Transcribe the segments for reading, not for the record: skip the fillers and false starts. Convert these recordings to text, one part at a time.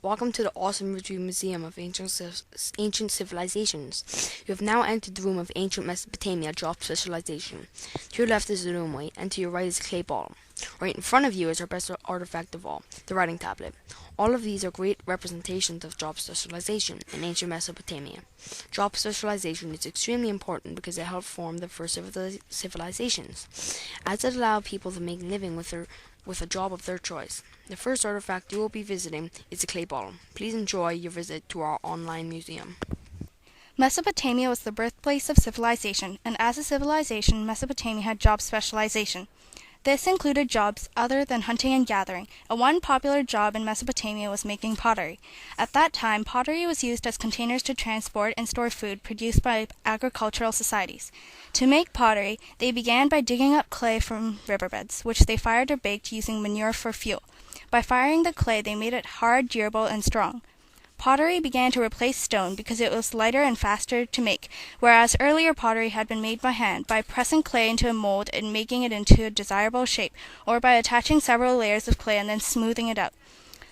Welcome to the awesome Museum of Ancient Civilizations. You have now entered the room of Ancient Mesopotamia Job Specialization. To your left is the roomway, and to your right is a clay bottle. Right in front of you is our best artifact of all, the writing tablet. All of these are great representations of job specialization in ancient Mesopotamia. Job specialization is extremely important because it helped form the first civilizations, as it allowed people to make a living with a job of their choice. The first artifact you will be visiting is a clay bottle. Please enjoy your visit to our online museum. Mesopotamia was the birthplace of civilization, and as a civilization, Mesopotamia had job specialization. This included jobs other than hunting and gathering, and one popular job in Mesopotamia was making pottery. At that time, pottery was used as containers to transport and store food produced by agricultural societies. To make pottery, they began by digging up clay from riverbeds, which they fired or baked using manure for fuel. By firing the clay, they made it hard, durable, and strong. Pottery began to replace stone because it was lighter and faster to make, whereas earlier pottery had been made by hand, by pressing clay into a mold and making it into a desirable shape, or by attaching several layers of clay and then smoothing it out.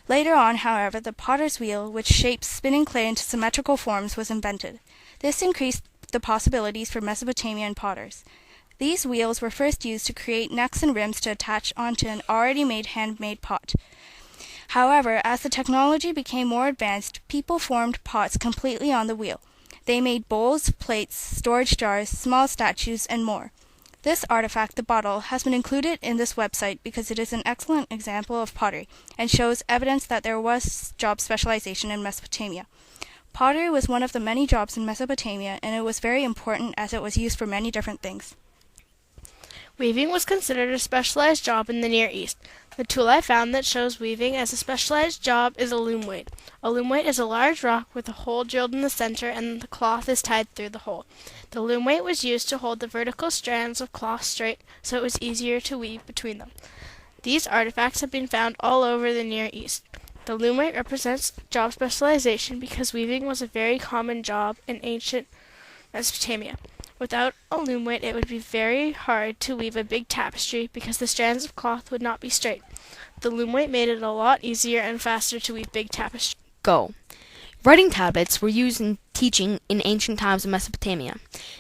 Later on, however, the potter's wheel, which shapes spinning clay into symmetrical forms, was invented. This increased the possibilities for Mesopotamian potters. These wheels were first used to create necks and rims to attach onto an already made handmade pot. However, as the technology became more advanced, people formed pots completely on the wheel. They made bowls, plates, storage jars, small statues, and more. This artifact, the bottle, has been included in this website because it is an excellent example of pottery and shows evidence that there was job specialization in Mesopotamia. Pottery was one of the many jobs in Mesopotamia, and it was very important as it was used for many different things. Weaving was considered a specialized job in the Near East. The tool I found that shows weaving as a specialized job is a loom weight. A loom weight is a large rock with a hole drilled in the center and the cloth is tied through the hole. The loom weight was used to hold the vertical strands of cloth straight so it was easier to weave between them. These artifacts have been found all over the Near East. The loom weight represents job specialization because weaving was a very common job in ancient Mesopotamia. Without a loom weight, it would be very hard to weave a big tapestry because the strands of cloth would not be straight. The loom weight made it a lot easier and faster to weave big tapestries. Go. Writing tablets were used in teaching in ancient times in Mesopotamia.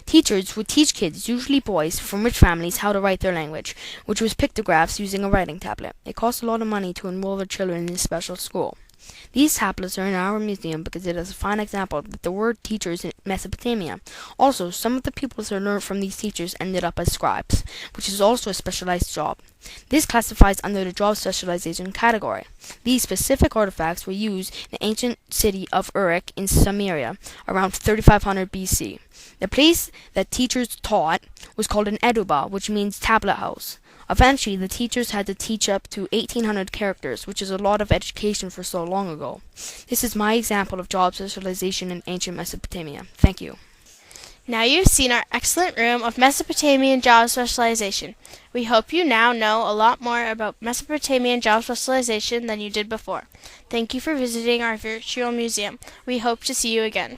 Teachers would teach kids, usually boys, from rich families how to write their language, which was pictographs using a writing tablet. It cost a lot of money to enroll their children in this special school. These tablets are in our museum because it is a fine example that the word teachers in Mesopotamia. Also, some of the pupils who learned from these teachers ended up as scribes, which is also a specialized job. This classifies under the job specialization category. These specific artifacts were used in the ancient city of Uruk in Samaria around 3500 BC. The place that teachers taught was called an eduba, which means tablet house. Eventually, the teachers had to teach up to 1,800 characters, which is a lot of education for so long ago. This is my example of job specialization in ancient Mesopotamia. Thank you. Now you've seen our excellent room of Mesopotamian job specialization. We hope you now know a lot more about Mesopotamian job specialization than you did before. Thank you for visiting our virtual museum. We hope to see you again.